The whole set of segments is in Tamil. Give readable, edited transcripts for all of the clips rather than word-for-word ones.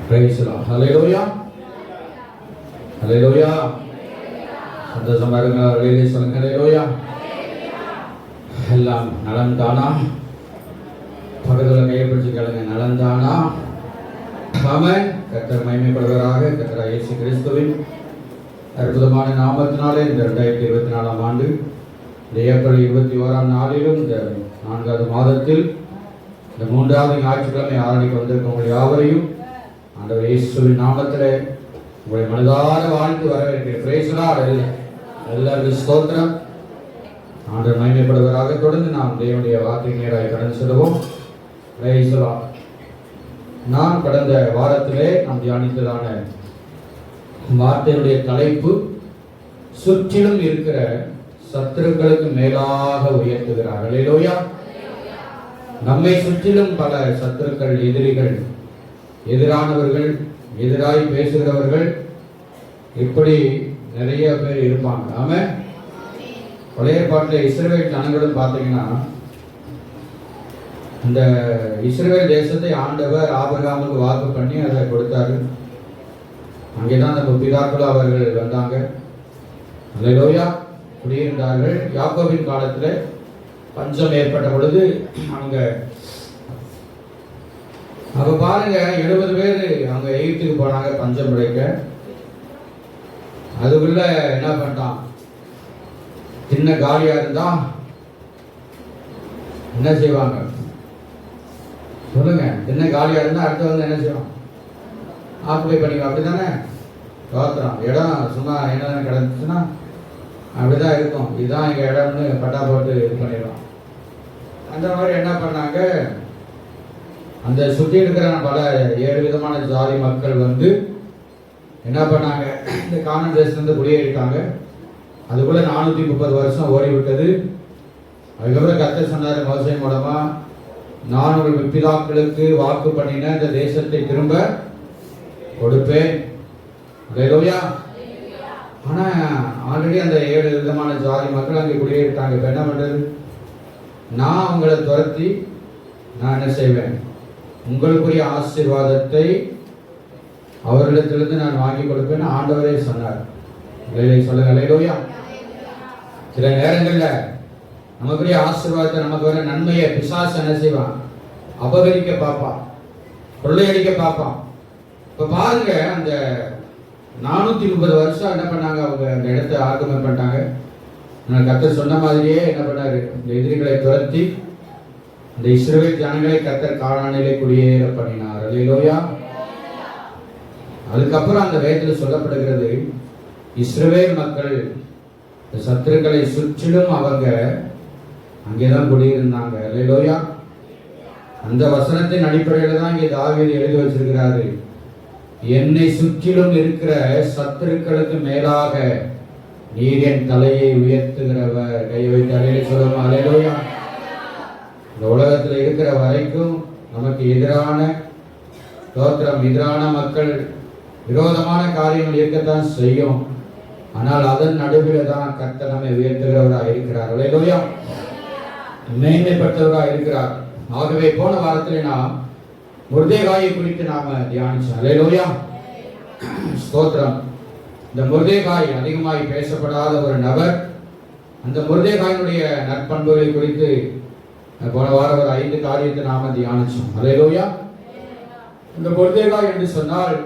Praise the Lord. Hallelujah. Hallelujah. சந்தோஷமா இருங்க. சொல்லுங்க ஹalleluya. எல்லாம் நலம் தானா? பக்கத்துல கையை பிடிச்சு கேளுங்க, நலம் தானா? ஆமென். கர்த்தர் மகிமைப்படுவதாக. கர்த்தர் இயேசு கிறிஸ்துவின் அற்புதமான நாமத்தினாலே இந்த 2024 ஆண்டு இந்த ஏப்ரல் 21ஆம் நாளிலும் இந்த 4வது மாதத்தில் இந்த 3வது ஞாயிற்றுக்கிழமை ஆரம்பிக்க வந்திருக்க உங்கள் யாவரையும் ஆண்டவர் இயேசுவின் நாமத்திலே உங்களை மனதார வாழ்த்து வரவேற்கிறேன். Price the Lord. எல்லாருக்கும் ஸ்தோத்திரம். ஆண்டவர் மகிமைப்படுவதாக. தொடர்ந்து நாம் தேவனுடைய வார்த்தை நேராக கடந்து செல்வோம். Price the Lord. நான் கடந்த வாரத்திலே நாம் தியானித்ததான வார்த்தையுடைய தலைப்பு சுற்றிலும் இருக்கிற சத்துருக்களுக்கு மேலாக உயர்த்துகிறார். ஹல்லேலூயா. நம்மை சுற்றிலும் பல சத்துருக்கள், எதிரிகள், எதிரானவர்கள், எதிராய் பேசுகிறவர்கள், இப்படி நிறைய பேர் இருப்பாங்க. ஆமென். பழைய பாட்டில் இஸ்ரவேல் ஜனங்களும் பார்த்தீங்கன்னா, இந்த இஸ்ரவேல் தேசத்தை ஆண்டவர் ஆபிரகாமுக்கு வாக்கு பண்ணி அதை கொடுத்தாரு. அங்கேதான் நம்ம பிதாக்கள் அவர்கள் வந்தாங்க. ஹல்லேலூயா. குடியிருந்தார்கள். யாக்கோபின் காலத்தில் பஞ்சம் ஏற்பட்ட பொழுது அவங்க அப்ப பாருங்க 70 பேர் அவங்க எகிப்துக்கு போனாங்க பஞ்சம் பிழைக்க. அதுக்குள்ள என்ன பண்ணிட்டான், சின்ன காலியா இருந்தா என்ன செய்வாங்க சொல்லுங்க? சின்ன காலியா இருந்தா அடுத்து வந்து என்ன செய்வான், ஆக்குபை பண்ணிக்கலாம். அப்படித்தானே தோத்துறோம். இடம் சும்மா என்ன கிடந்துச்சுன்னா அப்படிதான் இருக்கும். இதுதான் எங்க இடம்னு பட்டா போட்டு இது பண்ணிடலாம். அந்த மாதிரி என்ன பண்ணாங்க, அந்த சுற்றி இருக்கிற பல 7 விதமான ஜாதி மக்கள் வந்து என்ன பண்ணாங்க, இந்த கானான் தேசத்திலிருந்து குடியேறிட்டாங்க. அதுக்குள்ள 430 வருஷம் ஓடிவிட்டது. அதுக்கப்புறம் கர்த்தர் சொன்னார் மோசே மூலமா, நான் உங்கள் பிதாக்களுக்கு வாக்கு பண்ணின இந்த தேசத்தை திரும்ப கொடுப்பேன். ஹல்லேலூயா. ஆனா ஆல்ரெடி அந்த 7 விதமான ஜாதி மக்கள் அங்கே குடியேறிட்டாங்க. இப்ப என்ன பண்றது? நான் அவங்களை துரத்தி நான் என்ன செய்வேன், உங்களுக்குரிய ஆசீர்வாதத்தை அவர்களிடத்திலிருந்து நான் வாங்கி கொடுப்பேன் ஆண்டவரே சொன்னார். சொல்லுங்க ஹல்லேலூயா. சில நேரங்கள்ல நமக்குரிய ஆசீர்வாதத்தை, நமக்கு வர நன்மையை பிசாசு என்ன செய்வான், அபகரிக்க பார்ப்பான், கொள்ளையடிக்க பார்ப்பான். இப்ப பாருங்க, அந்த 430 வருஷம் என்ன பண்ணாங்க, அவங்க அந்த இடத்தை ஆக்கிரமிப்பு பண்ணிட்டாங்க. கர்த்தர் சொன்ன மாதிரியே என்ன பண்ணாரு, இந்த எதிரிகளை துரத்தி இந்த இஸ்ரவேல் ஜனங்களை கர்த்தர் கானானிலே குடியேற பண்ணினார். ஹல்லேலூயா. அதுக்கப்புறம் அந்த வேதத்தில் சொல்லப்படுகிறது, இஸ்ரவேல் மக்கள் சத்துருக்களை சுற்றிலும் அவங்க அங்கேதான் குடியிருந்தாங்க. ஹல்லேலூயா. அந்த வசனத்தின் அடிப்படையில் தான் இங்கே தாவீது எழுதி வச்சிருக்கிறாரு, என்னை சுற்றிலும் இருக்கிற சத்துருக்களுக்கு மேலாக நீர் என் தலையை உயர்த்துகிறவர். கையை வைத்து அலையில சொல்லுவோம் ஹல்லேலூயா. இந்த உலகத்தில் இருக்கிற வரைக்கும் நமக்கு எதிரான தோற்றம், எதிரான மக்கள், விரோதமான காரியங்கள் இருக்கத்தான் செய்யும். ஆனால் அதன் நடுவில் தான் கர்த்தர் நம்மை உயர்த்துகிறவராக இருக்கிறார். ஹல்லேலூயா. மேன்மைப்பட்டவராக இருக்கிறார். ஆகவே போன வாரத்தில் நாம் மொர்தெகாயை குறித்து நாம தியானிச்சோம். ஹல்லேலூயா. ஸ்தோத்திரம். இந்த மொர்தெகாய் அதிகமாய் பேசப்படாத ஒரு நபர். அந்த மொர்தெகாயினுடைய நற்பண்புகளை குறித்து போன வாரம் ஒரு 5 காரியத்தை நாம தியானிச்சோம். ஹல்லேலூயா. இந்த மொர்தெகாய் என்று சொன்னால்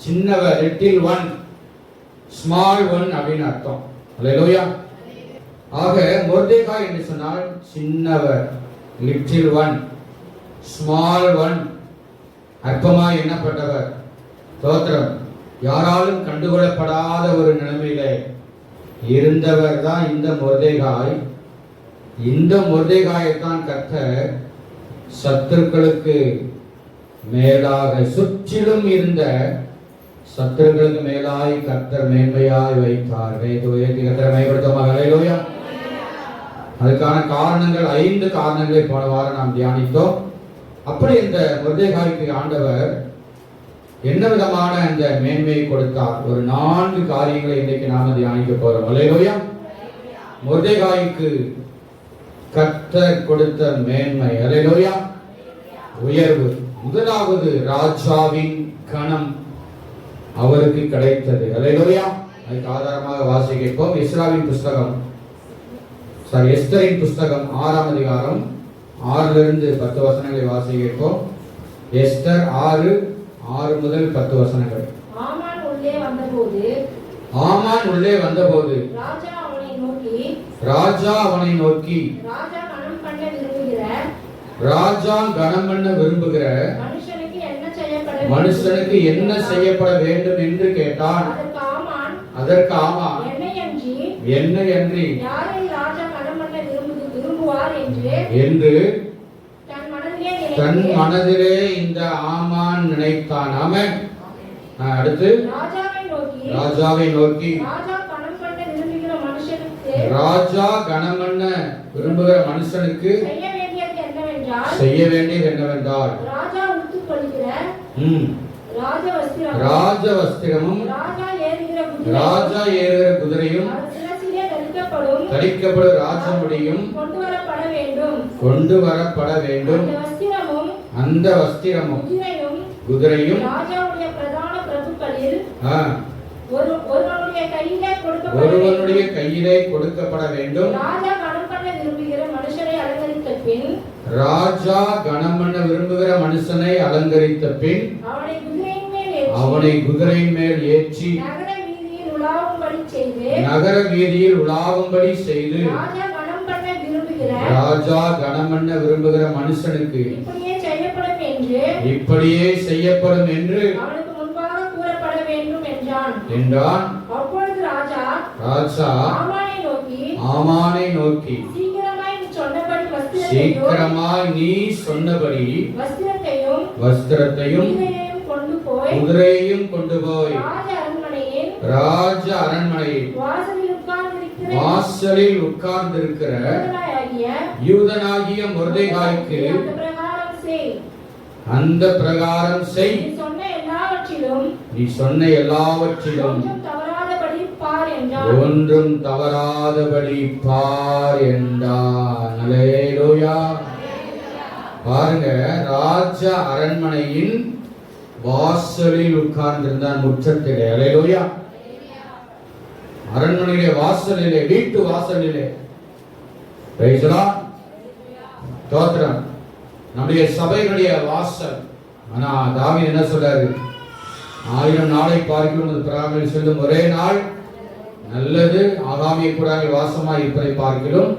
சின்னவர், லிட்டில் ஒன், ஸ்மால் ஒன் அப்படின்னு அர்த்தம். ஹல்லேலூயா. ஆக மொர்தெகாய் என்று சொன்னால் சின்னவர், லிட்டில் ஒன், ஸ்மால் ஒன், அற்பமாய் எண்ணப்பட்டவர். ஸ்தோத்திரம். யாராலும் கண்டுகொள்ளப்படாத ஒரு நிலைமையில இருந்தவர் தான் இந்த மொர்தெகாய். இந்த மொர்தெகாயைத்தான் கர்த்தர் சத்துருக்களுக்கு மேலாக, சுற்றிலும் இருந்த சத்துருக்களுக்கு மேலாய் கர்த்தர் மேன்மையாய் வைத்தார். கர்த்தரை மேம்படுத்தமாக. ஹல்லேலூயா. அதுக்கான காரணங்கள் 5 காரணங்களை போன வாரம் நாம் தியானித்தோம். அப்படி இந்த மொர்தெகாய்க்கு ஆண்டவர் என்ன விதமான அந்த மேன்மையை கொடுத்தார்? ஒரு 4 காரியங்களை இன்றைக்கு நாம தியானிக்க போறோம். ஹல்லேலூயா. மொர்தெகாய்க்கு கர்த்தர் கொடுத்த மேன்மை, ஹல்லேலூயா, உயர்வு. முதலாவது ராஜாவின் கணம் அவருக்கு கிடைத்தது. அல்லேலூயா. அதுக்கு ஆதாரமாக வாசிப்போம். எஸ்தரின் புஸ்தகம் 6ஆம் அதிகாரம் 6 10 வசனங்களை வாசிப்போம். எஸ்தர் 6 முதல் 10 வசனங்கள். ஆமான் உள்ளே வந்தபோது ராஜா அவனை நோக்கி ராஜா கனம் பண்ண விரும்புகிற மனுஷனுக்கு என்ன செய்யப்பட வேண்டும் என்று கேட்டான். அதற்கு ஆமான் என்னை அன்றி என்று தன் மனதிலே இந்த ஆமான் நினைத்தான். ஆமென். அடுத்து ராஜாவை நோக்கி ராஜா கனம் பண்ண விரும்புகிற மனுஷனுக்கு செய்ய வேண்டியது என்னவென்றால் ராஜ வஸ்திரமும் ராஜா ஏறுகிற குதிரையும் தரிக்கப்படும் ராஜமுடியும் கொண்டு வரப்பட வேண்டும். அந்த வஸ்திரமும் குதிரையும் ஒருவனுடைய கையிலே கொடுக்கப்பட வேண்டும். ராஜா கனம் பண்ண விரும்புகிற மனுஷனை அலங்கரித்த பின் அவனை குதிரையின் மேல் ஏற்றி நகர வீதியில் உலாவும்படி செய்து ராஜா கனம் பண்ண விரும்புகிற மனுஷனுக்கு இப்படியே செய்யப்படும் என்று என்றான். ராஜா ஆமானை நோக்கி சீக்கிரமாய் நீ சொன்னபடி வஸ்திரத்தையும் குதிரையையும் கொண்டு போய் ராஜ அரண்மனையில் வாசலில் உட்கார்ந்திருக்கிற யூதனாகிய மொர்தெகாய்க்கு அந்த பிரகாரம் செய். நீ சொன்ன எல்லாவற்றிலும் ஒன்றும் தவறாதபடி பார் என்றார். அல்லேலூயா. பாருங்க, ராஜ அரண்மனையின் வாசலில் உட்கார்ந்திருந்தான், முற்றத்திலே. அல்லேலூயா. அரண்மனையிலே வாசலிலே, வீட்டு வாசலிலே. Price the Lord. ஸ்தோத்திரம். நம்முடைய சபைகளுடைய வாசல். ஆனா தாவீது என்ன சொல்றாரு? 1000 நாளை பார்க்கிறோம் அது பிராமில் செல்லும் ஒரே நாள் நல்லது. ஆகாமிய கூடாமல் வாசமாய் இருப்பதை பார்க்கிறோம்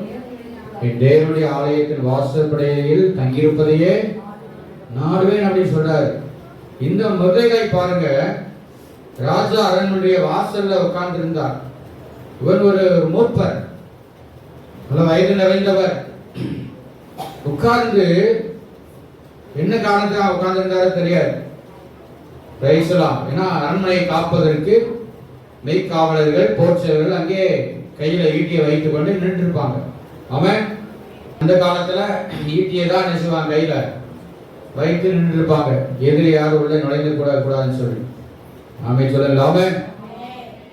என் தேவனுடைய ஆலயத்தின் வாசற்படியில் தங்கியிருப்பதையே நாடுவேன் அப்படின்னு சொல்றாரு. இந்த மொர்தெகாய் பாருங்க, ராஜா அரண்மனைய வாசல்ல உட்கார்ந்து இருந்தார். இவன் ஒரு மூப்பர், பல வயது நிறைந்தவர். உட்கார்ந்து என்ன காரணத்துக்காக உட்கார்ந்து இருந்தாரு தெரியாது. ஏன்னா அரண்மனையை காப்பதற்கு மெய்காவலர்கள், போர்ச்சவர்கள் அங்கே கையில ஈட்டியை வைத்துக் கொண்டு நின்று இருப்பாங்க. அவன் அந்த காலத்துல ஈட்டியை தான் நெசுவாங்க, கையில வைத்து நின்று இருப்பாங்க. எதிரி யாரும் உள்ள நுழைந்து கூடாதுன்னு சொல்லி நாமே சொல்லலாம.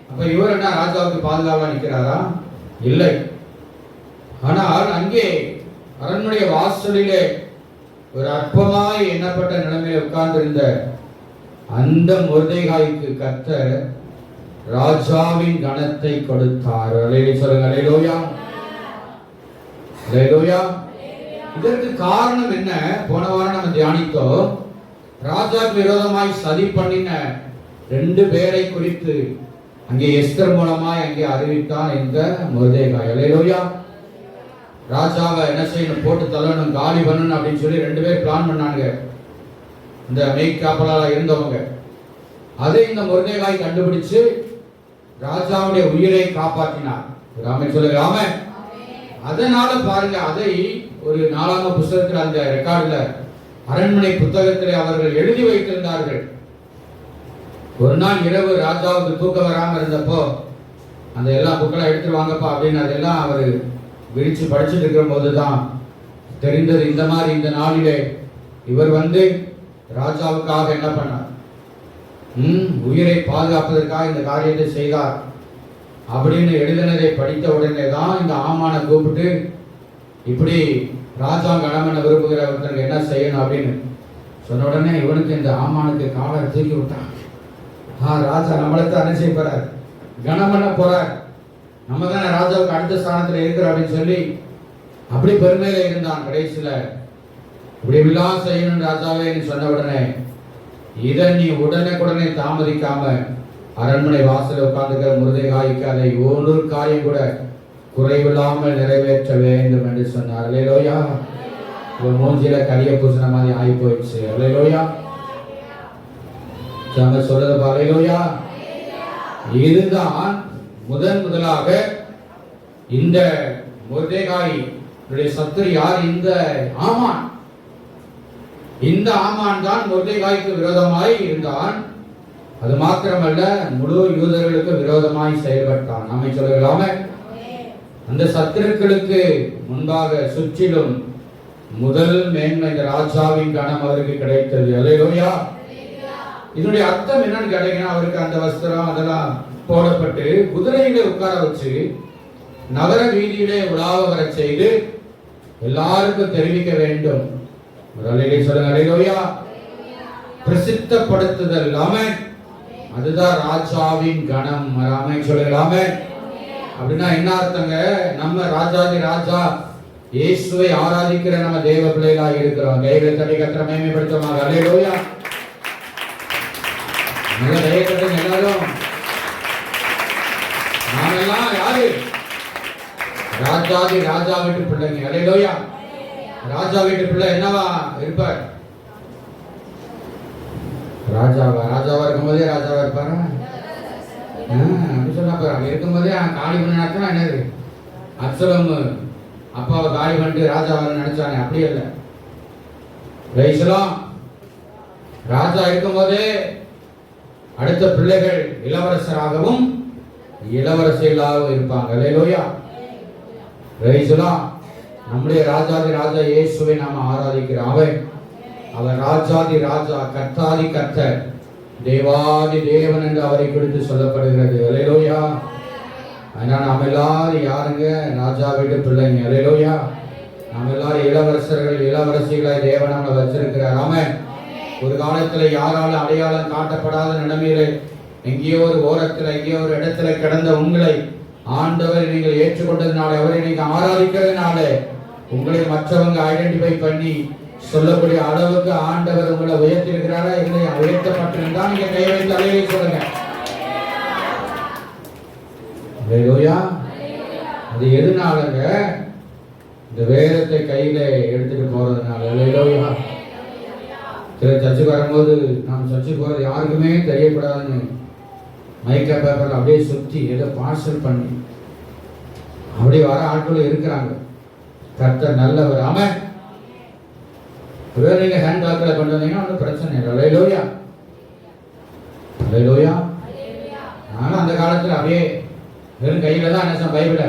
அப்ப இவர் என்ன ராஜாவுக்கு பாதுகாவா நிற்கிறாரா? இல்லை. ஆனால் அங்கே அரண்மனை வாசலிலே ஒரு அற்பமாய் எண்ணப்பட்ட நிலைமையில உட்கார்ந்திருந்த அந்த மொர்தெகாய்க்கு கர்த்தர் ராஜாவின் கணத்தை கொடுத்தார். சொல்லுங்க அல்லேலூயா. அல்லேலூயா. இதற்கு காரணம் என்ன? போன வாரம் நம்ம தியானித்தோம். ராஜாவுக்கு விரோதமாய் சதி பண்ணின 2 பேரை குறித்து அங்கே எஸ்தர் மூலமாய் அங்கே அறிவித்தான் இந்த மொர்தெகாய். அல்லேலூயா. ராஜாவை என்ன செய்யணும், போட்டு தள்ளணும், காலி பண்ணணும் அப்படின்னு சொல்லி 2 பேர் பிளான் பண்ணாங்க, இந்த மெய்காப்பலாளா இருந்தவங்க. அதை இந்த மொர்தெகாய் கண்டுபிடிச்சு ராஜாவுடைய உயிரை காப்பாற்றினார். ராமே சொல்லுங்க ஆமென். அதனால பாருங்க, அதை ஒரு 4ஆம் புத்தகத்தில் அந்த ரெக்கார்டுல அரண்மனை புத்தகத்திலே அவர்கள் எழுதி வைத்திருந்தார்கள். ஒரு நாள் இரவு ராஜாவுக்கு தூக்கம் வராம இருந்தப்போ அந்த எல்லா புக்கெல்லாம் எடுத்துட்டு வாங்கப்பா அப்படின்னு அதெல்லாம் அவர் விரிச்சு படிச்சுட்டு இருக்கிற போதுதான் தெரிந்தது, இந்த மாதிரி இந்த நாளிலே இவர் வந்து ராஜாவுக்காக என்ன பண்ணார், உயிரை பாதுகாப்பதற்காக இந்த காரியத்தை செய்தார் அப்படின்னு எழுதினதை படித்த உடனே தான் இந்த ஆமானை கூப்பிட்டு இப்படி ராஜா கணவனை விரும்புகிற ஒருத்தருக்கு என்ன செய்யணும் அப்படின்னு சொன்ன உடனே இவனுக்கு இந்த ஆமானுக்கு காலை தூக்கி விட்டான். ராஜா நம்மளைத்தான் என்ன செய்ய போறார், கனம் பண்ண போறார், நம்ம தானே ராஜாவுக்கு அடுத்த ஸ்தானத்துல இருக்கிறோம் அப்படின்னு சொல்லி அப்படி பெருமையில இருந்தான். கடைசியில இப்படி எல்லாம் செய்யணும் ராஜாவே சொன்ன உடனே இதை நீ உடனே தாமதிக்காம அரண்மனை வாசல உட்கார்ந்துக்கிற முருதைகாய்க்கு அதை ஒரு காரியம் கூட குறைவில்லாமல் நிறைவேற்ற வேண்டும் என்று சொன்னார். அல்லேலூயா. மூஞ்சில கரிய பூசின மாதிரி ஆகி போயிடுச்சு. அல்லேலூயா. சொல்லுதப்பா. அல்லேலூயா. இதுதான் முதலாக இந்த முருதைகாய் சத்துரு யார்? இந்த ஆமான். இந்த ஆமான் தான் மொர்தெகாய்க்கு விரோதமாய் இருந்தான். அது மாத்திரமல்ல, முழு யூதர்களுக்கு விரோதமாய் செயல்பட்டான். நம்மை சொல்லலாமே, அந்த சத்துருக்களுக்கு முன்பாக சுற்றிலும் முதல் மேன்மை இந்த ராஜாவின் கணம் அவருக்கு கிடைத்தது. அல்லேலூயா. இதனுடைய அர்த்தம் என்னன்னு கேட்டீங்கன்னா, அவருக்கு அந்த வஸ்திரம் அதெல்லாம் போடப்பட்டு குதிரையிலே உட்கார வச்சு நகர வீதியிலே உலாவ வர செய்து எல்லாருக்கும் தெரிவிக்க வேண்டும். பிரசித்தப்படுத்துதல். ஆமென். அதுதான் ராஜாவின் கணம். ஆமென் சொல்லலாமே. அப்படின்னா என்ன அர்த்தங்க? நம்ம ராஜாதி ராஜா இயேசுவை ஆராதிக்கிற நம்ம தேவ பிள்ளைகளா இருக்கிறோம். கைகளை தட்டி கர்த்தரை மகிமைப்படுத்துவாங்க. அல்லேலூயா. நல்ல கைகளை எல்லாரும். நாமெல்லாம் யாரு? ராஜாதி ராஜா வீட்டு பிள்ளைங்க. அல்லேலூயா. ராஜா வீட்டு பிள்ளை என்னவா இருப்பார்? ராஜாவா இருக்கும்போதே ராஜாவா இருப்பாரு. அப்படி சொன்னா இருக்கும்போதே காளி பண்ணா என்னது? அப்சலோம் அப்பாவை காளி பண்ணிட்டு ராஜாவை நினைச்சானே, அப்படி இல்லை. ராஜா இருக்கும்போதே அடுத்த பிள்ளைகள் இளவரசராகவும் இளவரசிகளாகவும் இருப்பாங்க. அல்லேலூயா. நம்முடைய ராஜாதி ராஜா இயேசுவை நாம ஆராதிக்கிறோம். அவர் ராஜாதி ராஜா, கர்த்தாதி கர்த்தர், தேவாதி தேவன் என்று அவரை குறித்து சொல்லப்படுகிறது. அல்லேலூயா. அதனால நாம எல்லாரும் யாருங்க? ராஜா வீட்டு பிள்ளைங்க. அல்லேலூயா. நாம எல்லாரும் இளவரசர்கள், இளவரசிகளை தேவன் நம்மளை வச்சிருக்கிறார். ஆமென். ஒரு காலத்துல யாராலும் அடையாளம் காட்டப்படாத நிலைமையில எங்கேயோ ஒரு ஓரத்துல எங்கேயோ ஒரு இடத்துல கிடந்த உங்களை ஆண்டவர் நீங்கள் ஏற்றுக்கொண்டதுனால, அவரை நீங்க ஆராதிக்கிறதுனால உங்களை மற்றவங்க ஐடென்டிஃபை பண்ணி சொல்லக்கூடிய அளவுக்கு ஆண்டவர் உங்களை உயர்த்திருக்கிறாரா இல்லையா? உயர்த்தப்பட்டிருந்தா நீங்க கை வைத்து அலையை சொல்லுங்க. அது எதுனாலங்க? இந்த வேதத்தை கையில எடுத்துட்டு போறதுனால. அல்லேலூயா. சில சர்ச்சுக்கு வரும்போது நாம் சர்ச்சுக்கு போறது யாருக்குமே தெரியக்கூடாதுன்னு மைக்கா பேப்பர்ல அப்படியே சுத்தி ஏதோ பார்சல் பண்ணி அப்படி வர ஆட்களும் இருக்கிறாங்க. கர்த்தர் நல்லவர். ஆமென். ஒருவேளை நீங்க ஹேண்ட் பேக்ல கொண்டு வந்தீங்கன்னா ஒன்றும் பிரச்சனை இல்லை. அல்லேலூயா. அல்லேலூயா. ஆனா அந்த காலத்துல அப்படியே வெறும் கையில தான் என்ன பைபிளை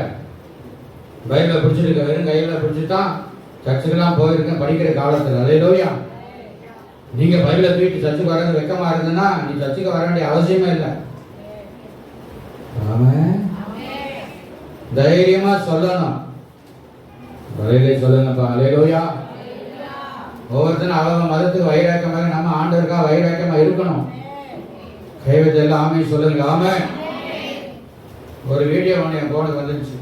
பிடிச்சிருக்க, வெறும் கையில பிடிச்சிட்டான் சர்ச்சுக்கெல்லாம் போயிருக்கேன் படிக்கிற காலத்துல. அல்லேலூயா. நீங்க பைபிளை தூக்கிட்டு சர்ச்சுக்கு வர்றது வெக்கமா இருந்ததுன்னா நீ சர்ச்சுக்கு வர வேண்டிய அவசியமே இல்லை. தைரியமா சொல்லணும். சொல்லுங்கப்பா. அல்லேலூயா. ஒவ்வொருத்தரும் அவங்க மதத்துக்கு வைராக்கியமாக நம்ம ஆண்டவருக்கா வைராக்கியமா இருக்கணும். கைவத்தை எல்லாம் ஆமே சொல்லுங்க. ஆமே. ஒரு வீடியோ ஒன்று என் போனுக்கு வந்துருச்சு.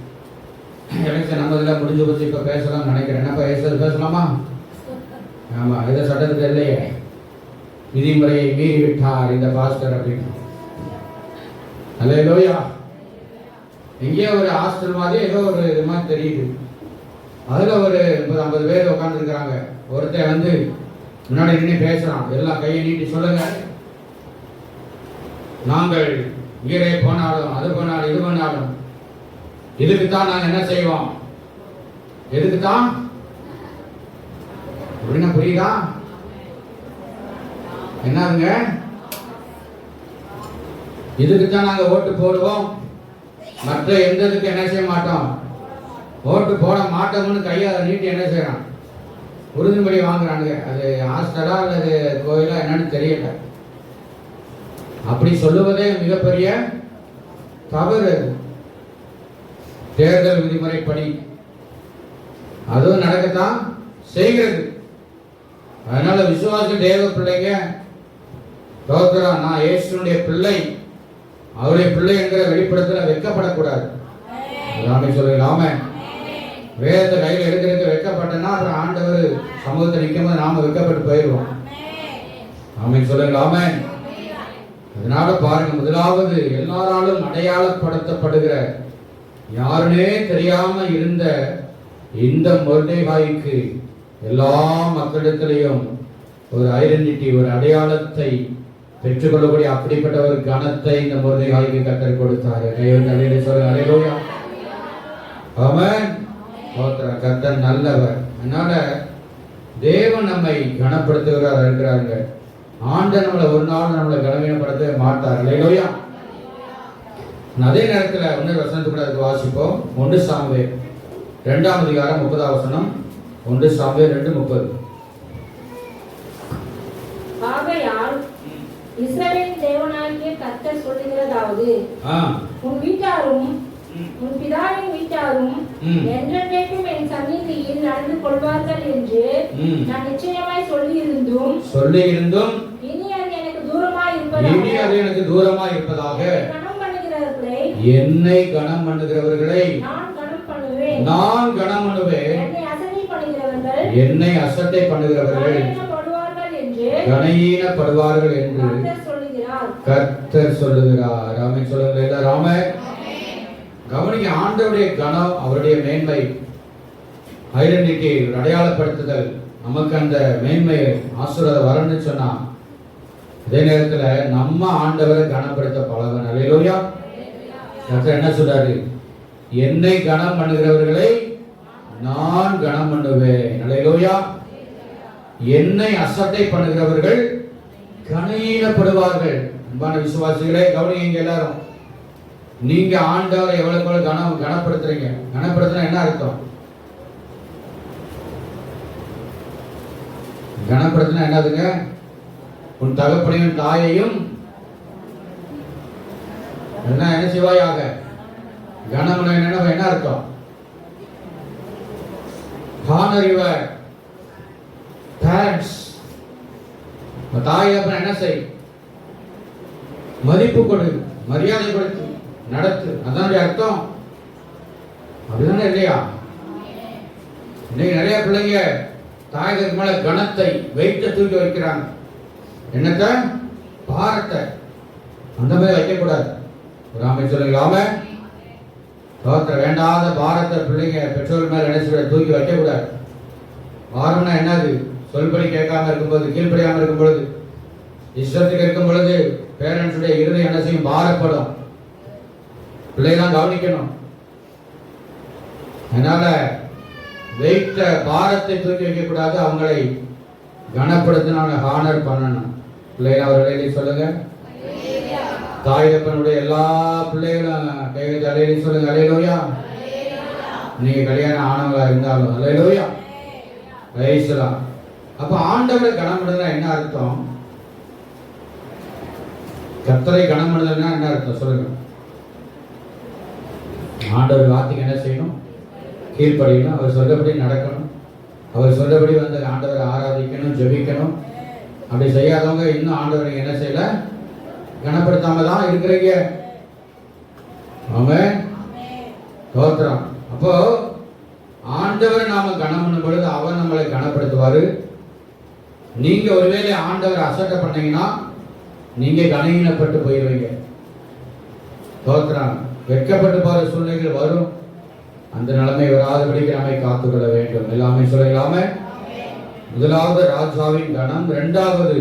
எலெக்ஷன் நம்ம இதெல்லாம் முடிஞ்சு போச்சு, இப்ப பேசலாம்னு நினைக்கிறேன். என்னப்பா பேசலாமா? ஆமா, இதை சட்டத்துக்கு இல்லையே, விதிமுறையை மீறி விட்டார் இந்த பாஸ்டர் அப்படின்னு. அல்லேலூயா. எங்கேயோ ஒரு ஹாஸ்டல் மாதிரி ஏதோ ஒரு இது மாதிரி தெரியுது. அதுல ஒரு 50 பேர் உட்கார்ந்து இருக்கிறாங்க. ஒருத்தர் வந்து முன்னாடி நின்று பேசுறான். எல்லாம் கையை நீட்டி சொல்லுங்க, நாங்கள் உயிரை போனாலும் அது போனாலும் இது பண்ணாலும் இதுக்குத்தான் நாங்கள் என்ன செய்வோம், எதுக்குத்தான் அப்படின்னா புரியுதா? என்னதுங்க? இதுக்குத்தான் நாங்க ஓட்டு போடுவோம், மற்ற எந்த இதுக்கு என்ன செய்ய மாட்டோம், ஓட்டு போட மாட்டோம்னு கையை நீட்டி என்ன செய்யறான், உறுதிமொழி வாங்குறானுங்க. அது ஹாஸ்டலா அல்லது கோயிலா என்னன்னு தெரியல. அப்படி சொல்லுவதே மிகப்பெரிய தவறு. தேர்தல் விதிமுறைப்படி அதுவும் நடக்கத்தான் செய்கிறது. அதனால விசுவாசி தேவ பிள்ளைங்க தோத்திரம், நான் இயேசுனுடைய பிள்ளை, அவருடைய பிள்ளை என்கிற வெளிப்படத்தில் வெட்கப்படக்கூடாது. எல்லாமே சொல்லுங்க. வேதத்தை கையில் எடுக்கிறதுக்கு வெட்கப்பட்டனா அப்புறம் ஆண்டவர் சமூகத்தை நிற்கும் போது நாம வெட்கப்பட்டு போயிடுவோம். ஆமென் சொல்லுங்க. ஆமென். அதனால பாருங்க, முதலாவது எல்லாராலும் அடையாளப்படுத்தப்படுகிற, யாருனே தெரியாம இருந்த இந்த மொர்தெகாய்க்கு எல்லா மக்களிடத்திலையும் ஒரு ஐடென்டிட்டி, ஒரு அடையாளத்தை பெற்றுக்கொள்ளக்கூடிய அப்படிப்பட்ட ஒரு கணத்தை இந்த மொர்தெகாய்க்கு கர்த்தர் கொடுத்தாரு. கையை சொல்லுங்க. அல்லேலூயா. ஆமென். கர்த்தர் நல்லவர். அதனால தேவன் நம்மை கனப்படுத்துகிறார் இருக்கிறாங்க. ஆண்டவர் நம்மளை ஒரு நாள் நம்மளை கனவீனப்படுத்த மாட்டார். அல்லேலூயா. அதே நேரத்தில் இன்னொரு வசனத்துக்கு வாசிப்போம். 1 சாமுவேல் 2ஆம் அதிகாரம் 30ஆம் வசனம். 1 சாமுவேல் 2:30. ஆகையால் இஸ்ரவேலின் தேவனாகிய கர்த்தர் சொல்லுகிறதாவது, உன் வீட்டாரும் உன் பிதாவின் வீட்டாரும் என்றென்றைக்கும் என் சந்நிதியில் நடந்து கொள்வார்கள் என்று நான் நிச்சயமாய் சொல்லியிருந்தும் இனி அது எனக்கு தூரமாய் இருப்பதாக என்னை கனம் பண்ணுகிறவர்களை நான் கனம் பண்ணுவேன், என்னை அசட்டை பண்ணுகிறவர்கள் கனஈனப்படுவார்கள் என்று கர்த்தர் சொல்லுகிறார். ஆமென் சொல்லுங்க எல்லாரும். கவனிக்க, ஆண்டவருடைய கனம், அவருடைய மேன்மை, ஐடென்டிட்டி, அடையாளப்படுத்துதல், நமக்கு அந்த மேன்மை ஆசீர்வாதம் வரணும்னு சொன்னா, அதே நேரத்தில் நம்ம ஆண்டவரை கனப்படுத்த பழகணும். அல்லேலூயா. கர்த்தர் என்ன சொல்றாரு? என்னை கனம் பண்ணுகிறவர்களை நான் கனம் பண்ணுவேன். அல்லேலூயா. என்னை அசட்டை பண்ணுகிறவர்கள் கனஈனப்படுவார்கள். அன்பான விசுவாசிகளே கவனிங்க எல்லாரும். நீங்க ஆண்டவரை எவ்வளவு கனப்படுத்துறீங்க? கனப்படுத்தினா என்ன அர்த்தம்? கனப்படுத்தினா என்னதுங்க? உன் தகப்பனையும் தாயையும் என்ன செய்வாயாக? கனம் என்ன அர்த்தம்? honor your parents. தாய் அப்ப என்ன செய்? மதிப்பு கொடு, மரியாதை கொடுத்து நடத்து. அதான் அர்த்தம். அப்படிதானே இல்லையா? இன்னைக்கு நிறைய பிள்ளைங்க தாய்க்கு மேல கணத்தை வெயிட்ட தூக்கி வைக்கிறாங்க. என்னத்தை? பாரத்தை. அந்த மாதிரி வைக்கக்கூடாது. ராமே சொல்லுங்களாம வேண்டாத பாரத்தை பிள்ளைங்க பெற்றோர் மேல நினைச்சு தூக்கி வைக்கக்கூடாது. பாரம்னா என்னது? சொல்படி கேட்காம இருக்கும்போது, கீழ்படியாம இருக்கும் பொழுது, இஷ்டத்துக்கு இருக்கும் பொழுது பேரண்ட்ஸுடைய இருதயம் என்ன செய்யும்? பாரப்படும். பிள்ளைதான் கவனிக்கணும். அதனால வெயிட்ட பாரத்தை தூக்கி வைக்கக்கூடாது. அவங்களை கனப்படுத்தின ஹானர் பண்ணணும். பிள்ளைங்க அவர்களை சொல்லுங்க. தாய் தப்பனுடைய எல்லா பிள்ளைகளும் கையை அலையில சொல்லுங்க. அல்லேலூயா. நீங்க கல்யாணம் ஆனவங்களா இருந்தாலும் அல்லேலூயா. ரைஸ்லாம். அப்ப ஆண்டவரை கனப்படுதுன்னா என்ன அர்த்தம்? கர்த்தரை கனப்படுதுன்னா என்ன அர்த்தம் சொல்லுங்க. ஆண்டவர் வார்த்தைக்கு என்ன செய்யணும்? கீழ்ப்படியணும். அவர் சொல்லபடி நடக்கணும். அவர் சொல்லபடி வந்து ஆண்டவரை ஆராதிக்கணும், ஜெபிக்கணும். அப்படி செய்யாதவங்க இன்னும் ஆண்டவரை என்ன செய்யல? கனப்படுத்தாம தான் இருக்கிறீங்க. ஆமென். ஸ்தோத்திரம். அப்போ ஆண்டவரை நாம கனம் பண்ணும் பொழுது அவர் நம்மளை கனப்படுத்துவாரு. நீங்க ஒருவேளை ஆண்டவரை அசட்டை பண்ணீங்கன்னா நீங்க கனவீனப்பட்டு போயிடுவீங்க. ஸ்தோத்திரம். வெட்கப்பட்டு போற சூழ்நிலைகள் வரும். அந்த நிலைமை வராதபடிக்கு நம்மை காத்துக்கொள்ள வேண்டும். எல்லாமே சொல்லலாமே. முதலாவது ராஜாவின் கனம், இரண்டாவது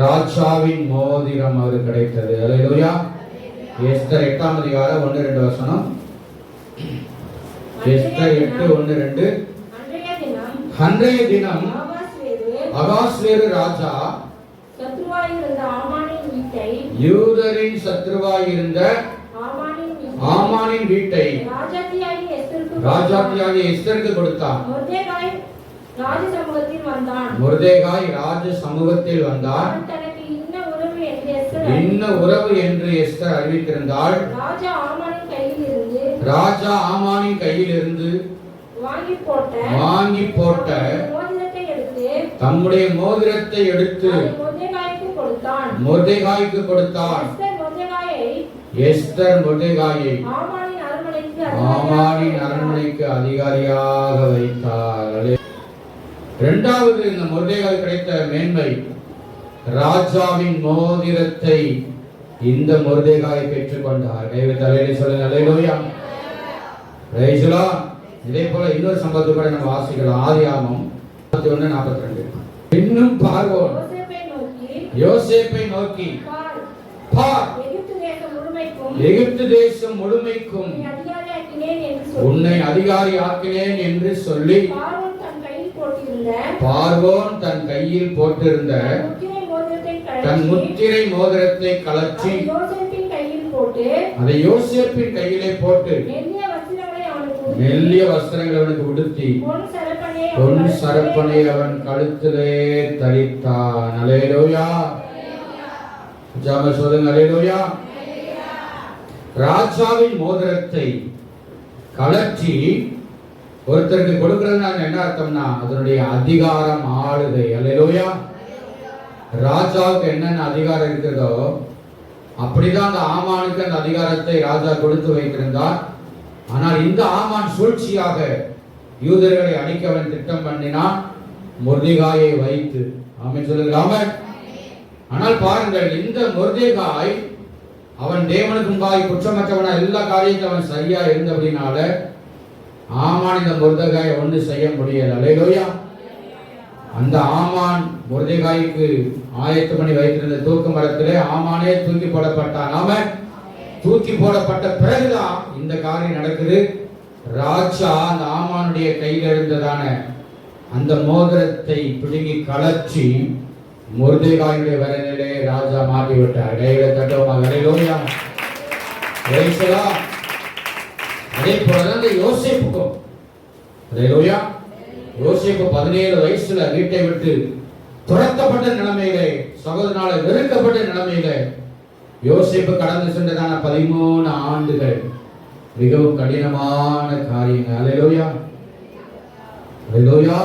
ராஜாவின் மோதிரம் அவருக்கு கிடைத்தது. அல்லேலூயா. எஸ்தர் 8ஆம் அதிகாரம் 1-2 வசனம். எஸ்தர் 8:1-2. அன்றைய தினம் அகாஸ்வேரு ராஜா யூதரின் சத்ருவாயிருந்த ஆமானின் வீட்டை ராஜாத்தியாகிய எஸ்தருக்கு கொடுத்தான். மொர்தெகாய் ராஜ சமூகத்தில் வந்தான். என்ன உறவு என்று எஸ்தர் அறிவித்திருந்தாள். ராஜா ஆமானின் கையில் இருந்து வாங்கி போட்ட தம்முடைய மோதிரத்தை எடுத்து அதை மொர்தெகாய்க்கு கொடுத்தான். மொர்தெகாய்க்கு கொடுத்தான். எஸ்தர் மொர்தெகாயை ஆமானின் அரண்மனைக்கு அதிகாரியாக வைத்தார். இரண்டாவது இந்த மொர்தெகாய் கிடைத்த மேன்மை, ராஜாவின் மோதிரத்தை இந்த மொர்தெகாய் பெற்றுக் கொண்டார். தலையிலே சொல்லுங்க அல்லேலூயா. Praise the Lord. இதே போல இன்னொரு சம்பவத்தை கூட நம்ம வாசிக்கலாம். ஆதியாகமம் 41:42. இன்னும் பார்வோன் யோசேப்பை நோக்கி பார், எகிப்து தேசம் முழுமைக்கும் உன்னை அதிகாரி ஆக்கினேன் என்று சொல்லி பார்வோன் தன் கையில் போட்டிருந்த தன் முத்திரை மோதிரத்தை கலற்றி அதை யோசேப்பின் கையிலே போட்டு மெல்லிய வஸ்திரங்களை அவனுக்கு உடுத்தி பொன் சரப்பனை அவன் கழுத்திலே தரித்தான். அல்லேலூயா. ஜாம சொல்லுங்க அல்லேலூயா. ராஜாவின் மோதிரத்தை கலற்றி ஒருத்தருக்கு கொடுக்கிறதுனா என்ன அர்த்தம்னா அதனுடைய அதிகாரம், ஆளுகை. அல்லேலூயா. ராஜாவுக்கு என்னென்ன அதிகாரம் இருக்கிறதோ அப்படிதான் அந்த ஆமானுக்கு அந்த அதிகாரத்தை ராஜா கொடுத்து வைத்திருந்தார். ஆனால் இந்த ஆமான் சூழ்ச்சியாக யூதர்களை அழிக்கவன் திட்டம் பண்ணினான், மொர்தெகாயை வைத்து. ஆமென் சொல்லுங்க. ஆனால் பாருங்கள், இந்த மொர்தெகாய் அவன் தேவனுக்கு முன்பாக குற்றமற்றவனா எல்லா காரியத்தையும் அவன் சரியா இருந்தபடினால ஆமான் இந்த மொர்தெகாயை ஒண்ணு செய்ய முடியல. அல்லேலூயா. அந்த ஆமான் மொர்தெகாய்க்கு ஆயத்தம் பண்ணி வைத்திருந்த தூக்கு மரத்திலே ஆமானே தூக்கி போடப்பட்டான். அவன் தூக்கி போடப்பட்ட பிறகுதான் இந்த காரியம் நடக்குது. ராஜா அந்த ஆமானுடைய கையில் இருந்ததான அந்த மோதிரத்தை பிடுங்கி கலற்றி மொர்தெகாயுடைய வரனிலே ராஜா மாட்டி விட்டார். அல்லேலூயா. அதே போலதான் இந்த யோசேப்புக்கும். அல்லேலூயா. யோசேப்பு 17 வயசுல வீட்டை விட்டு துரத்தப்பட்ட நிலைமையிலே, சகோதரனால வெறுக்கப்பட்ட நிலைமையிலே யோசேப்பு கடந்து சென்றதான 13 ஆண்டுகள் மிகவும் கடினமான காரியங்கள். அல்லேலூயா. அல்லேலூயா.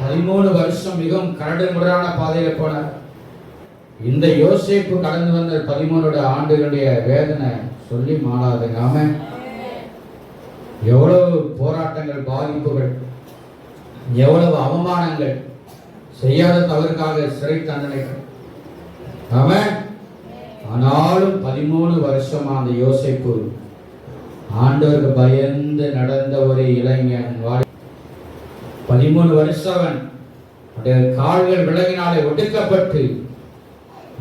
13 வருஷம் மிகவும் கரடுமுரடான பாதையில போனார். இந்த யோசேப்பு கடந்து வந்த 13 ஆண்டுகளுடைய வேதனை சொல்லி மாறாதுங்க. ஆமென். எவ்வளவு போராட்டங்கள், பாதிப்புகள், எவ்வளவு அவமானங்கள், செய்யாத தவறுக்காக சிறை தண்டனைகள். ஆமென். ஆனாலும் 13 வருஷமா அந்த யோசேப்பு ஆண்டவருக்கு பயந்து நடந்த ஒரு இளைஞன். 13 வருஷம் அவன் கால்கள் விலகினாலே ஒடுக்கப்பட்டு,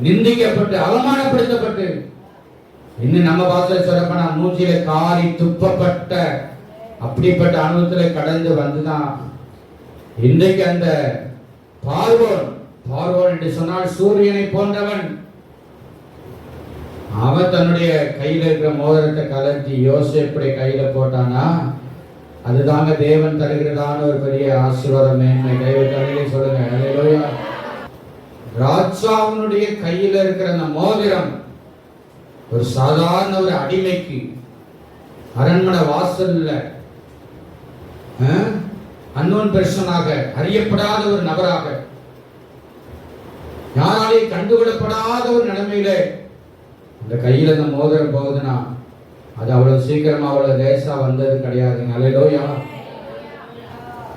நிந்திக்கப்பட்டு, அவமானப்படுத்தப்பட்டு, இன்னும் நம்ம பாசல சொல்லப்போனா மூச்சில காரி துப்பப்பட்ட அப்படிப்பட்ட அனுபவத்துல கடந்து வந்துதான் இன்றைக்கு அந்த பார்வோன் என்று சொன்னால் சூரியனை போன்றவன். அவன் தன்னுடைய கையில இருக்கிற மோதிரத்தை கலட்டி யோசேப்புடைய கையில போட்டானா அதுதாங்க தேவன் தருகிறதான ஒரு பெரிய ஆசீர்வாதம், மேன்மை. கைவிட்டு சொல்லுங்க. அல்லேலூயா. ராஜாவினுடைய கையில இருக்கிற அந்த மோதிரம் ஒரு சாதாரண ஒரு அடிமைக்கு அரண்மனை வாசல்ல அன்னோன் பெர்சனாக, அறியப்படாத ஒரு நபராக, யாராலையும் கண்டுவிடப்படாத ஒரு நிலைமையில அந்த கையில அந்த மோதிரம் போகுதுன்னா அது அவ்வளவு சீக்கிரமா அவ்வளவு லேசா வந்தது கிடையாதுங்க. அல்லேலூயா.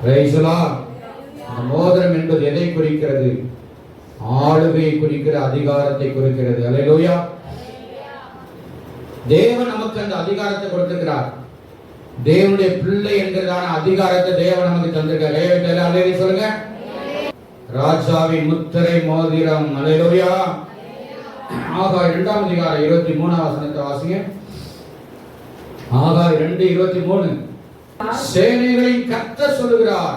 Praise the Lord. அந்த மோதிரம் என்பது எதை குறிக்கிறது? ஆளுகையை குறிக்கிற, அதிகாரத்தை குறிக்கிறது. அல்லேலூயா. தேவன் நமக்கு அந்த அதிகாரத்தை கொடுத்திருக்கிறார். தேவனுடைய பிள்ளை என்கிறதான அதிகாரத்தை தேவன் நமக்கு தந்திருக்கார். அல்லேலூயா சொல்லுங்க. ராஜாவின் முத்திரை மோதிரம். அல்லேலூயா. ஆகாய் 2ஆம் அதிகாரம் 23ஆம் வசனத்தை வாசிங்க. ஆகாய் 2:23. சேனைகளின் கர்த்தர் சொல்லுகிறார்,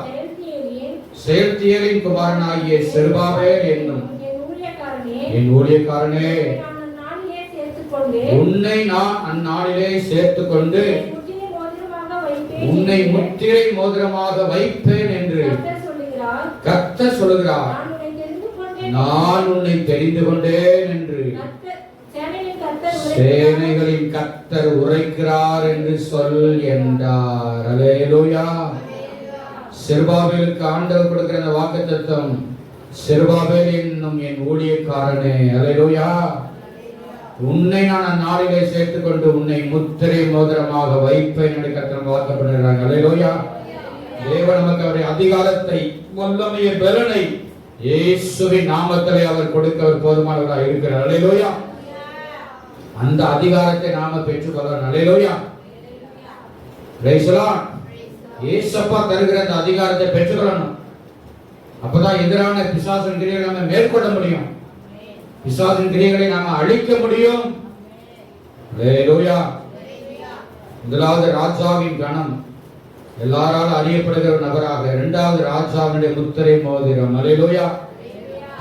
செயல்தியலின் குமாரனாகிய செருபாபேல் என்னும் என் ஊழியக்காரனே, உன்னை நான் அந்நாளிலே சேர்த்துக் கொண்டு உன்னை முத்திரை மோதிரமாக வைப்பேன் என்று கர்த்தர் சொல்லுகிறார். நான் உன்னை தெரிந்து கொண்டேன் என்று சேனைகளின் கர்த்தர் உரைக்கிறார் என்று சொல் என்றார். அல்லேலூயா. செருபாபேலுக்கு ஆண்டவர் கொடுக்கிற அந்த வாக்குத்தத்தம், செருபாபேல் என்னும் என் ஊழியக்காரனே, அல்லேலூயா, உன்னை நான் அந்நாளிலே சேர்த்துக் கொண்டு உன்னை முத்திரை மோதிரமாக வைப்பேன் என்று கர்த்தர் வாக்குப்படுகிறாங்க. அல்லேலூயா. தேவன் நமக்கு அவருடைய அதிகாரத்தை, வல்லமையை, பலனை இயேசுவின் நாமத்திலே அவர் கொடுக்க அவர் போதுமானவராக இருக்கிறார். அல்லேலூயா. அந்த அதிகாரத்தை நாம பெற்றுக்கொள்ளலாம். அல்லேலூயா. Praise the Lord. இயேசப்பா தருகிற அந்த அதிகாரத்தை பெற்றுக்கொள்ளணும். அப்பதான் எதிரான பிசாசின் கிரியைகளை நாம மேற்கொள்ள முடியும். பிசாசின் கிரியைகளை நாம அழிக்க முடியும். அல்லேலூயா. முதலாவது ராஜாவின் கணம், எல்லாராலும் அறியப்படுகிற நபராக. இரண்டாவது ராஜாவினுடைய முத்திரை மோதிரம். அல்லேலூயா.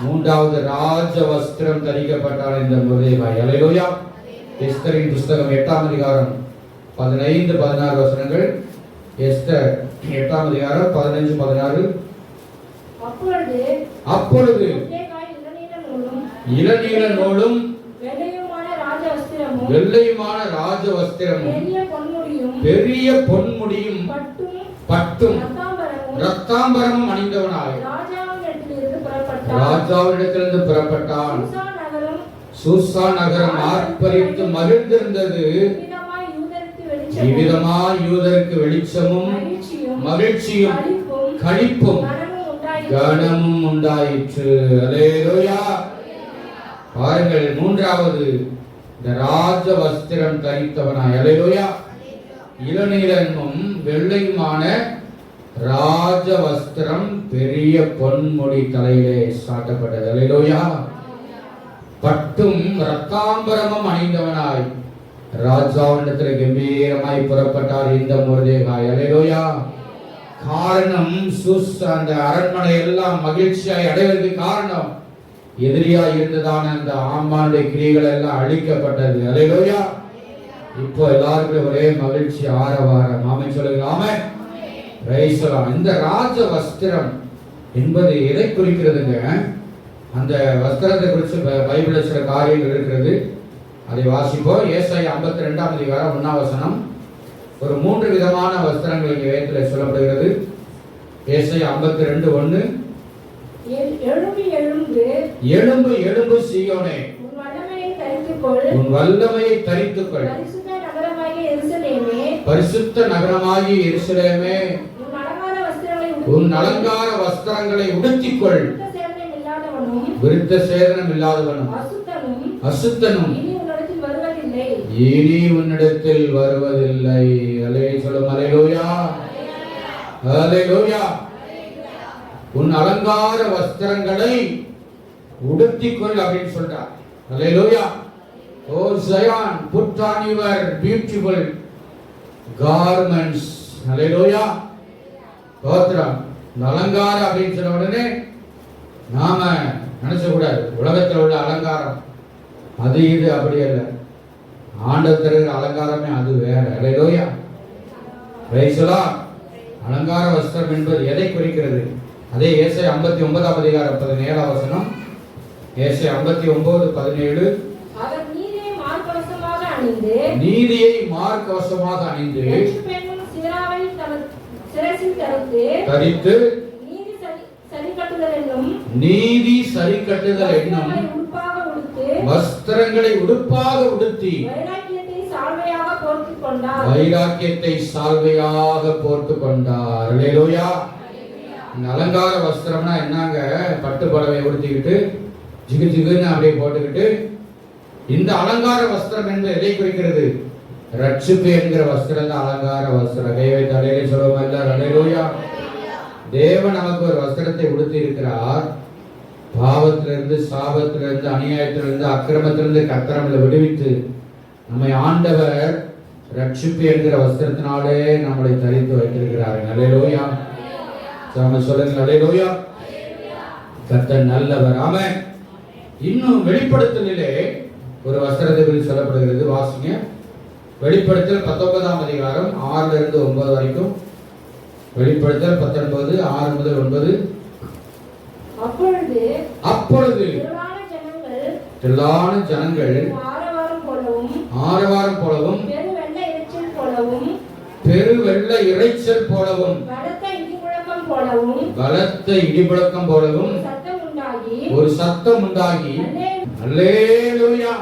மூன்றாவது ராஜ வஸ்திரம் தரிக்கப்பட்டார் இந்த மொர்தெகாய். அல்லேலூயா. எஸ்தரின் புஸ்தகம் 8ஆம் அதிகாரம் 15-16 வசனங்கள். எஸ்தர் 8ஆம் அதிகாரம் 15-16. அப்பொழுது இளநீல நூலும் வெள்ளையுமான ராஜ வஸ்திரமும் பெரிய பொன்முடியும் பட்டும் ரத்தாம்பரமும் அணிந்தவனாய் ராஜாவிடத்திலிருந்து புறப்பட்டான். சூசா நகரம் ஆர்ப்பரித்து மகிழ்ந்திருந்தது. இவ்விதமாய் யூதருக்கு வெளிச்சமும் மகிழ்ச்சியும் களிப்பும் கனமும் உண்டாயிற்று. அல்லேலூயா. பாருங்கள், மூன்றாவது இந்த ராஜ வஸ்திரம் தரித்தவனாய். அல்லேலூயா. இளநீலனும் வெள்ளையுமான ராஜ வஸ்திரம் பெரிய பொன்முடி தலையிலே சாட்டப்பட்டது. அல்லேலூயா. பட்டும் ரத்தாம்பரமும் அணிந்தவனாய் ராஜாவிடத்தில் கம்பீரமாய் புறப்பட்டார் இந்த மொர்தெகாய். அல்லேலூயா. காரணம், அந்த அரண்மனை எல்லாம் மகிழ்ச்சியாய் அடைவதற்கு காரணம், எதிரியா இருந்ததான அந்த ஆமானுடைய கிரியைகள் எல்லாம் அழிக்கப்பட்டது. அல்லேலூயா. இப்போ எல்லாருக்கும் ஒரே மகிழ்ச்சி, ஆரவாரம். ஆமென் சொல்லுங்க. ஆமென். Praise the Lord. இந்த ராஜ வஸ்திரம் என்பது எதை குறிக்கிறதுங்க? அந்த வஸ்திரத்தை குறித்து பைபிள்ல சில காரியங்கள் இருக்கிறது. அதை வாசிப்போம். ஏசாயா 52ஆம் அதிகாரம் 1ஆம் வசனம். ஒரு 3 விதமான வஸ்திரங்கள் இங்கே வேதத்தில் சொல்லப்படுகிறது. ஏசாயா 52:1. எழும்பு எழும்பு சீயோனே, உன் வல்லமையை தரித்துக்கொள். பரிசுத்த நகரமாகிய எருசலேமே, உன் அலங்கார வஸ்திரங்களை உடுத்திக்கொள். விருத்த சேதனம் இல்லாதவனும் அசுத்தனும் இனி உன்னிடத்தில் வருவதில்லை. சொல்லும். அல்லேலூயா. அல்லேலூயா. உன் அலங்கார வஸ்திரங்களை உடுத்திக்கொள் அப்படின்னு சொல்றார். அல்லேலூயா. ஓ Zayan, put on your beautiful garments. அல்லேலூயா. ஸ்தோத்திரம். அலங்கார அப்படின்னு சொன்ன உடனே நாம நினைச்ச கூடாது உலகத்தில் உள்ள அலங்காரம் அது இது அப்படி அல்ல. ஆண்டவர் தருகிற அலங்காரமே அது வேற. அல்லேலூயா. Praise the Lord. அலங்கார வஸ்திரம் என்பது எதை குறிக்கிறது? அதே ஏசாயா 59ஆம் அதிகாரம் 17ஆம் வசனம். ஏசாயா 59:17. அவர் நீதியை மார்க்கவசமாக அணிந்து தரித்து நீதி சரி கட்டுதல் என்னும் வஸ்திரங்களை உடுப்பாக உடுத்தி வைராக்கியத்தை சால்வையாக போர்த்துக் கொண்டார். அல்லேலூயா. இந்த அலங்கார வஸ்திரம்னா என்னங்க? பட்டு புடவை உடுத்திக்கிட்டு ஜிகு ஜிகுன்னு அப்படியே போட்டுக்கிட்டு. இந்த அலங்கார வஸ்திரம் என்பது எதை குறிக்கிறது? ரட்சிப்பு என்கிற வஸ்திரம் தான் அலங்கார வஸ்திரம். கைவை தலையிலே சொல்லுவோம் எல்லாரும். அல்லேலூயா. தேவன் நமக்கு ஒரு வஸ்திரத்தை உடுத்தி இருக்கிறார். பாவத்திலிருந்து, சாபத்திலிருந்து, அநியாயத்திலிருந்து, அக்கிரமத்திலிருந்து கர்த்தர் விடுவித்து நம்மை ஆண்டவர் ரட்சிப்பு என்கிற வஸ்திரத்தினாலே நம்மளை தரித்து வைத்திருக்கிறார். அல்லேலூயா. சொல்லுங்க. அல்லேலூயா. கர்த்தர் நல்லவர். ஆமென். இன்னும் வெளிப்படுத்தலிலே ஒரு வஸ்திரத்தை குறித்து சொல்லப்படுகிறது. வாசிங்க. வெளிப்படுத்தல் 19ஆம் அதிகாரம் 6-9 வரைக்கும். வெளிப்படுத்தல் 19 6-9. அப்பொழுது திரளான ஜனங்கள் ஆரவாரம் போலவும் பெரு வெள்ள இரைச்சல் போலவும் போலவும் பலத்த இடிமுழக்கம் போலவும் ஒரு சத்தம் உண்டாகி அல்லேலூயா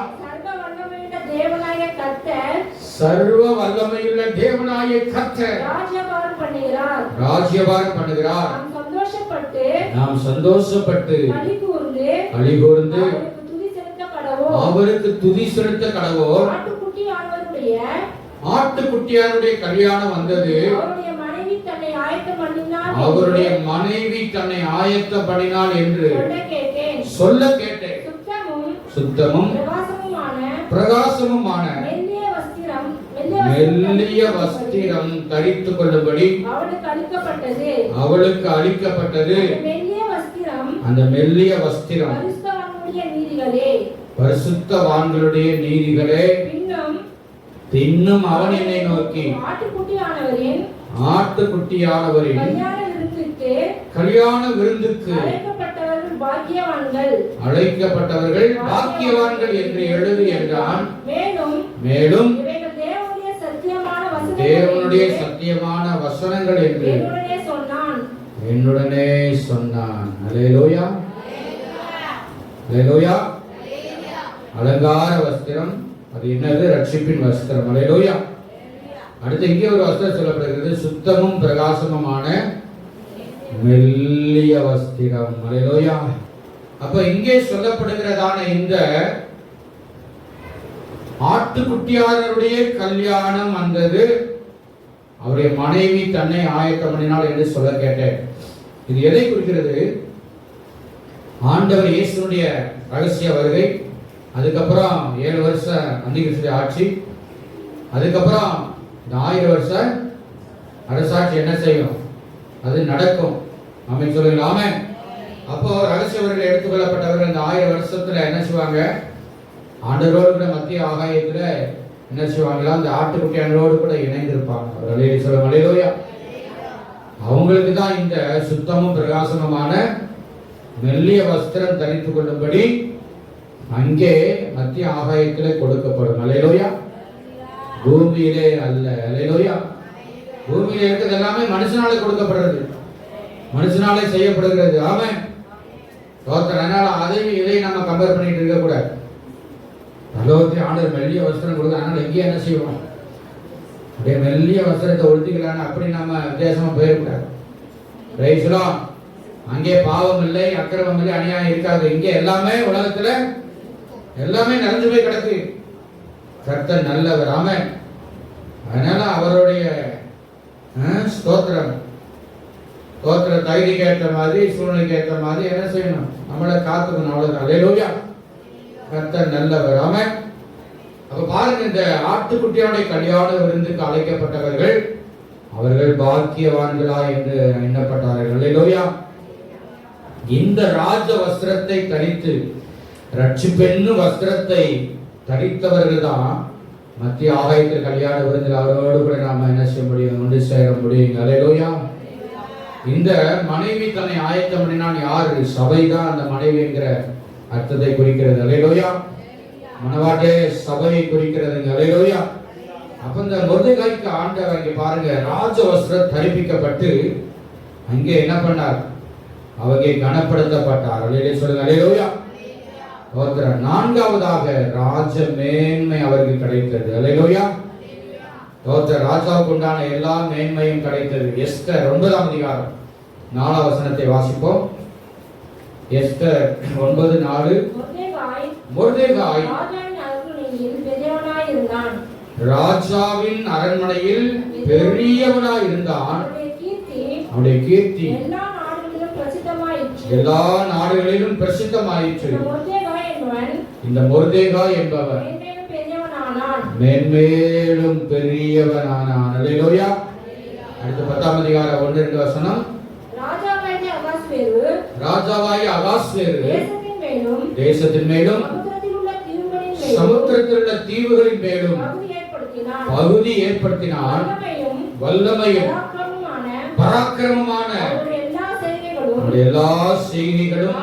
சர்வ வல்லமையுள்ள தேவனாகிய கர்த்தர் ராஜ்யபாரம் பண்ணுகிறார். நாம் சந்தோஷப்பட்டு களிகூர்ந்து அவருக்கு துதி செலுத்த கடவோம். ஆட்டுக்குட்டியாருடைய கல்யாணம் வந்தது. அவருடைய மனைவி தன்னை ஆயத்தம் பண்ணினாள் என்று சொல்ல கேட்டேன். சுத்தமும் பிரகாசமுமான மெல்லிய வஸ்திரம் தரித்துக் கொள்ளும்படி அவளுக்கு அளிக்கப்பட்டது. அந்த மெல்லிய வஸ்திரம் பரிசுத்தவான்களுடைய நீதிகளே. பின்னும் அவன் என்னை நோக்கி ஆட்டுக்குட்டியானவரின் கல்யாண விருந்துக்கு அழைக்கப்பட்டவர்கள் பாக்கியவான்கள் என்று எழுது என்றான். மேலும் தேவனுடைய சத்தியமான வசனங்கள் என்று என்னுடனே சொன்னான். அல்லேலூயா, அல்லேலூயா. அலங்கார வஸ்திரம், அது என்னது? ரட்சிப்பின் வஸ்திரம். அல்லேலூயா. அடுத்து இங்கே ஒரு வஸ்திரம் சொல்லப்படுகிறது, சுத்தமும் பிரகாசமுமான மெல்லிய வஸ்திரம். அல்லேலூயா. அப்ப இங்கே சொல்லப்படுகிறதான இந்த ஆட்டுக்குட்டியாருடைய கல்யாணம் வந்தது. அவருடைய மனைவி தன்னை ஆயத்தம் பண்ணினாள் என்று சொல்ல கேட்டேன். இது எதை குறிக்கிறது? ஆண்டவர் இயேசுனுடைய ரகசிய வருகை, அதுக்கப்புறம் 7 வருஷ அந்திகிறிஸ்துவின் ஆட்சி, அதுக்கப்புறம் இந்த 1000 வருஷ அரசாட்சி என்ன செய்யும்? அது நடக்கும். ஆமென் சொல்லுங்க. ஆமென். அப்போ ரகசிய வருகை எடுத்துக்கொள்ளப்பட்டவர்கள் இந்த 1000 வருஷத்துல என்ன செய்வாங்க? ஆண்டவரோடு கூட மத்திய ஆகாயத்துல என்ன செய்வாங்களா? அந்த ஆட்டுக்குட்டியானோடு கூட இணைந்திருப்பாங்க. அல்லேலூயா. அவங்களுக்கு தான் இந்த சுத்தமும் பிரகாசமுமான மெல்லிய வஸ்திரம் தரித்துக் கொள்ளும்படி அங்கே மத்திய ஆகாயத்திலே கொடுக்கப்படும். அல்லேலூயா. பூமியிலே அல்ல. அல்லேலூயா. பூமியில இருக்கிறது எல்லாமே மனுஷனாலே கொடுக்கப்படுறது, மனுஷனாலே செய்யப்படுகிறது. ஆமென். அதனால அதையும் இதையும் நம்ம கம்பேர் பண்ணிட்டு இருக்க கூடாது. பரலோகத்தில் ஆண்டவர் மெல்லிய வஸ்திரம் கொடுக்க, அதனால எங்கே என்ன செய்வோம்? அப்படியே மெல்லிய வஸ்திரத்தை ஒடுத்திக்கலான்னு அப்படி நம்ம வித்தியாசமா போயிடக்கூடாது. ரைஸ்லாம் அங்கே பாவம் இல்லை, அக்கிரமம் இல்லை, அநியாயம் இருக்காது. இங்கே எல்லாமே உலகத்துல எல்லாமே நிறைஞ்சு போய் கிடக்கு. கர்த்தர் நல்லவர். ஆமென். அதனால அவருடைய ஸ்தோத்திரம் தகுதிக்கு ஏற்ற மாதிரி, சூழ்நிலைக்கு ஏற்ற மாதிரி என்ன செய்யணும்? நம்மளை காத்துக்கணும். அவ்வளவுதான். அல்லேலூயா. கர்த்தர் நல்லவர். ஆமென். அப்ப பாருங்க, இந்த ஆட்டுக்குட்டியோடைய கல்யாண விருந்துக்கு அழைக்கப்பட்டவர்கள் அவர்கள் பாக்கியவான்களா என்று எண்ணப்பட்டார்கள். அல்லேலூயா. இந்த ராஜ வஸ்திரத்தை தரித்து ரட்சிப்பென்னு வஸ்திரத்தை தரித்தவர்கள் தான் மத்திய ஆகாயத்தில் கல்யாண விருந்தில் அவரோடு கூட நாம என்ன செய்ய முடியும்? ஒன்று சேர முடியும். அல்லேலூயா. இந்த மனைவி தன்னை ஆயத்தம் பண்ணினான். யாரு? சபைதான் அந்த மனைவி என்கிற அர்த்தத்தை குறிக்கிறது. அல்லேலூயா. மனவாட்டே சபையை குறிக்கிறது. அல்லேலூயா. அப்ப இந்த மொர்தெகாய்க்கு ஆண்டவர் இங்க பாருங்க, ராஜ வஸ்திரம் தரிப்பிக்கப்பட்டு அங்கே என்ன பண்ணார்? அவங்க கனப்படுத்தப்பட்டார். அல்லேலூயா சொல்லுங்க. அல்லேலூயா. நான்காவதாக ராஜ மேன்மை அவருக்கு கிடைத்தது. அல்லேலூயா. ராஜாவுக்கு உண்டான எல்லா மேன்மையும் கிடைத்தது. எஸ்தர் 9ஆம் அதிகாரம் 4ஆம் வசனத்தை வாசிப்போம். எஸ்தர் 9:4. மொர்தெகாய் ராஜாவின் அரண்மனையில் பெரியவனாய் இருந்தான். அவனுடைய கீர்த்தி எல்லா நாடுகளிலும் பிரசித்தமாயிற்று. இந்த மொர்தெகாய் என்பவர் மேன்மேலும் பெரியவனானான். அல்லேலூயா. அடுத்து 10ஆம் அதிகாரம் 1-2 வசனம். ராஜாவாகிய அகாஸ்வேரு தேசத்தின் மேலும் சமுத்திரத்தில் உள்ள தீவுகளின் மேலும் பகுதி ஏற்படுத்தினான். வல்லமையும் பராக்கிரமமான எல்லா செய்திகளும்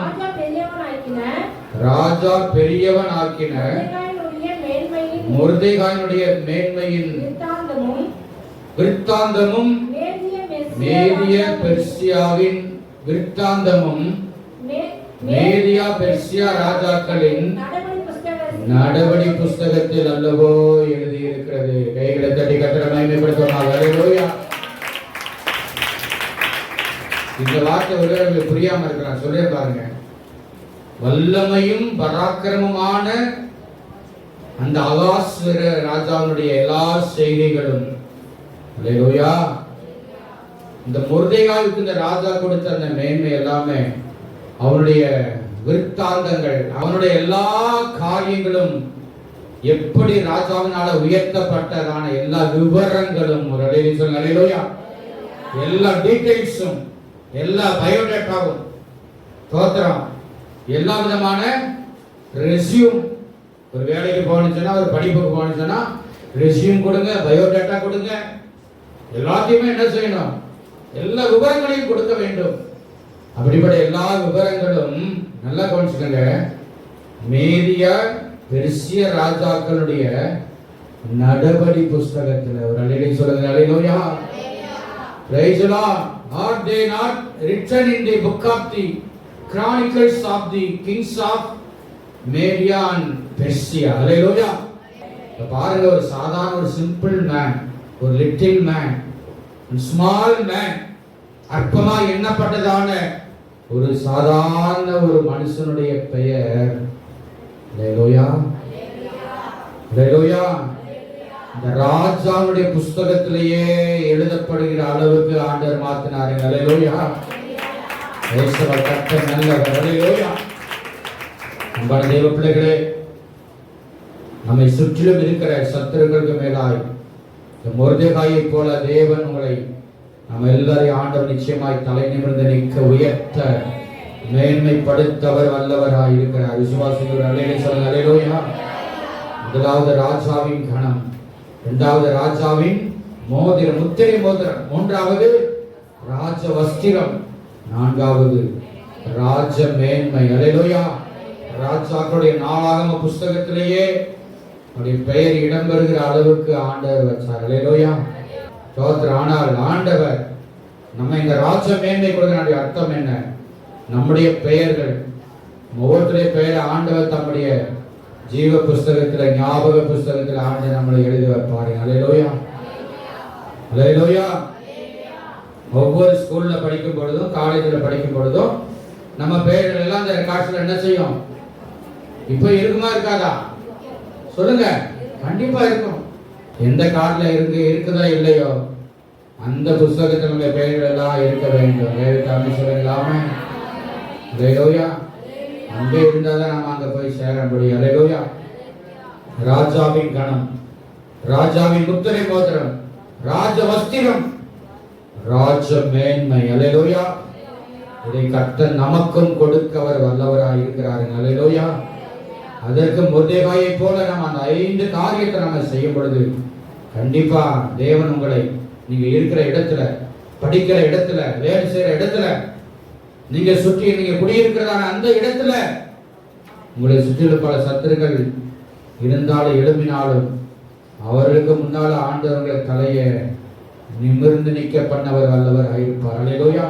ராஜா பெரியவன் ஆக்கின மொர்தெகாயினுடைய மேன்மையின் விருத்தாந்தமும் மேதிய பெர்சியாவின் விருத்தாந்தமும் மேதியா பெர்சியா ராஜாக்களின் நடபடி புஸ்தகத்தில் அல்லவோ எழுதியிருக்கிறது. கைகளை தட்டி கர்த்தரை மகிமைப்படுத்துவோமாக. அல்லேலூயா. இந்த வார்த்தை ஒருவேளை புரியாம இருக்கலாம். சொல்ல பாருங்க. வல்லமையும் பராக்கிரமமான அந்த அகாஸ்வர ராஜாவுடைய எல்லா செய்திகளும், அல்லேலூயா, இந்த மொர்தெகாய்க்கு இந்த ராஜா கொடுத்த அந்த மேன்மை எல்லாமே, அவனுடைய விருத்தாந்தங்கள், அவனுடைய எல்லா காரியங்களும், எப்படி ராஜாவினால உயர்த்தப்பட்டதான எல்லா விவரங்களும், ஒரு அலையில சொல்லுங்க அல்லேலூயா, எல்லா டீடைல்ஸும், எல்லா பயோடேட்டாவும், தோத்திரம், எல்லா விதமான ரெஸ்யூம், ஒரு வேலைக்கு போகணும்னு சொன்னா, ஒரு படிப்புக்கு போகணும்னு சொன்னா ரெஸ்யூம் கொடுங்க, பயோடேட்டா கொடுங்க, எல்லாத்தையுமே என்ன செய்யணும், எல்லா விவரங்களையும் கொடுக்க வேண்டும். அப்படிப்பட்ட எல்லா விவரங்களும் நல்லா கவனிச்சுக்கங்க. மேதியா பெர்சிய ராஜாக்களுடைய நடபடி புஸ்தகத்தில், ஒரு அல்லேலூயா சொல்லுங்க. அல்லேலூயா. Praise the Lord. Are they not written in the book of the Chronicles of the Kings of Media and Persia? Hallelujah. பாருங்க, ஒரு சாதாரண ஒரு சிம்பிள் மேன், ஒரு லிட்டில் மேன், ஸ்மால் மேன், அற்பமா எண்ணப்பட்டதான ஒரு சாதாரண ஒரு மனுஷனுடைய பெயர், ஹல்லேலூயா, ஹல்லேலூயா, இந்த ராஜாவுடைய புஸ்தகத்திலேயே எழுதப்படுகிற அளவுக்கு ஆண்டவர் மாத்தினாரு. ஹல்லேலூயா. இயேசுவர் கர்த்தர் நல்லவர். ஹல்லேலூயா. அன்பான தேவ பிள்ளைகளே, நம்மை சுற்றிலும் இருக்கிற சத்துருக்களுக்கு மேலாய் இந்த மொர்தெகாயை போல தேவன் உங்களை, நம்ம எல்லாரையும் ஆண்டவர் நிச்சயமாய் தலை நிமிர்ந்து நிற்க உயர்த்த மேன்மைப்படுத்தவர் வல்லவராய் இருக்கிறார். விசுவாசிகள் அல்லேலூயா சொல்லுங்க. அல்லேலூயா. முதலாவது ராஜாவின் கணம், இரண்டாவது ராஜாவின் மோதிரம், முத்திரை மோதிரம், மூன்றாவது ராஜ வஸ்திரம், நான்காவது ராஜ மேன்மை. அல்லேலூயா. ராஜாக்களுடைய நாளாகம புஸ்தகத்திலேயே அவருடைய பெயர் இடம்பெறுகிற அளவுக்கு ஆண்டவர் வச்சார். அல்லேலூயா. ஸ்தோத்திரம். ஆனால் ஆண்டவர் நம்ம இந்த ராஜ மேன்மை கொடுக்கிற அர்த்தம் என்ன? நம்முடைய பெயர்கள், ஒவ்வொருத்தருடைய பெயரை ஆண்டவர் தம்முடைய ஜீவ புஸ்தகத்தில், ஞாபக புஸ்தகத்தில் ஆண்டவர் நம்மளை எழுதி வைப்பாரு. அல்லேலூயா, அல்லேலூயா. ஒவ்வொரு ஸ்கூல்ல படிக்கும் பொழுதும், காலேஜில் படிக்கும் பொழுதும் நம்ம பெயர்கள் எல்லாம் அந்த ரெக்கார்ட்ஸ்ல என்ன செய்யும்? இப்போ இருக்குமா இருக்காதா? சொல்லுங்க. கண்டிப்பா இருக்கும். எந்த கார்டுல இருக்குதா இல்லையோ அந்த புஸ்தகத்தில் நம்ம பெயர்கள் எல்லாம் இருக்க வேண்டும். சொல்லுங்களாமே. அல்லேலூயா. அங்கே இருந்தாதான் நாம அங்க போய் சேர முடியும். அல்லேலூயா. ராஜாவின் கணம், ராஜாவின் முத்திரை மோதிரம், ராஜ வஸ்திரம், ராஜ மேன்மை. அல்லேலூயா. இதை கர்த்தர் நமக்கும் கொடுக்கவர் வல்லவராய் இருக்கிறார். அல்லேலூயா. அதற்கு மொர்தெகாயை போல நம்ம அந்த 5 காரியத்தை நம்ம செய்யும் பொழுது கண்டிப்பா தேவன் உங்களை, நீங்க இருக்கிற இடத்துல, படிக்கிற இடத்துல, வேலை செய்யற இடத்துல, நீங்க சுற்றி நீங்க குடியிருக்கிறதான அந்த இடத்துல, உங்களை சுற்றிலும் பல சத்துருக்கள் இருந்தாலும் எழுப்பினாலும் அவர்களுக்கு முன்னால ஆண்டவர்கள் தலையை நிமிர்ந்து நிற்க பண்ணவர் வல்லவர் ஆயிருப்பார். அல்லேலூயா.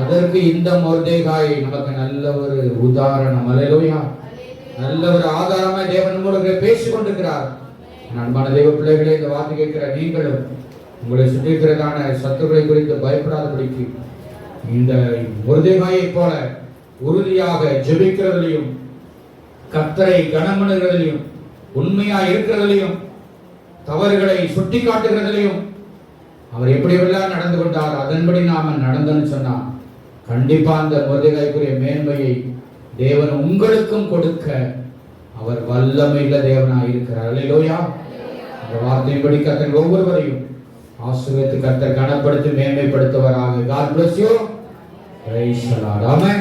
அதற்கு இந்த மொர்தெகாய் நமக்கு நல்ல ஒரு உதாரணம். அல்லேலூயா. நல்ல ஒரு ஆதாரமா தேவன் நம்மோடு பேசிக் கொண்டிருக்கிறார். அன்பான தேவ பிள்ளைகளே, இந்த வார்த்தை கேட்கிற நீங்களும் உங்களை சுற்றி இருக்கிறதான சத்துருக்களை குறித்து பயப்படாதபடிக்கு இந்த மொர்தெகாயை போல உறுதியாக ஜெபிக்கிறதிலையும், கர்த்தரை கனமணுகிறதிலையும், உண்மையா இருக்கிறதிலையும், தவறுகளை சுட்டி காட்டுகிறதிலையும், அவர் எப்படியெல்லாம் நடந்து கொண்டார் அதன்படி நாம நடந்தோம்னு சொன்னா கண்டிப்பா அந்த மொர்தெகாய்க்குரிய மேன்மையை தேவன் உங்களுக்கும் கொடுக்க அவர் வல்லமையுள்ள தேவனாய் இருக்கிறார். அல்லேலூயா. இந்த வார்த்தையின்படி கர்த்தர் ஒவ்வொருவரையும் ஆசீர்வதித்து கர்த்தர் கனப்படுத்தி மேன்மைப்படுத்துவராக. God bless you. Praise the Lord. Amen.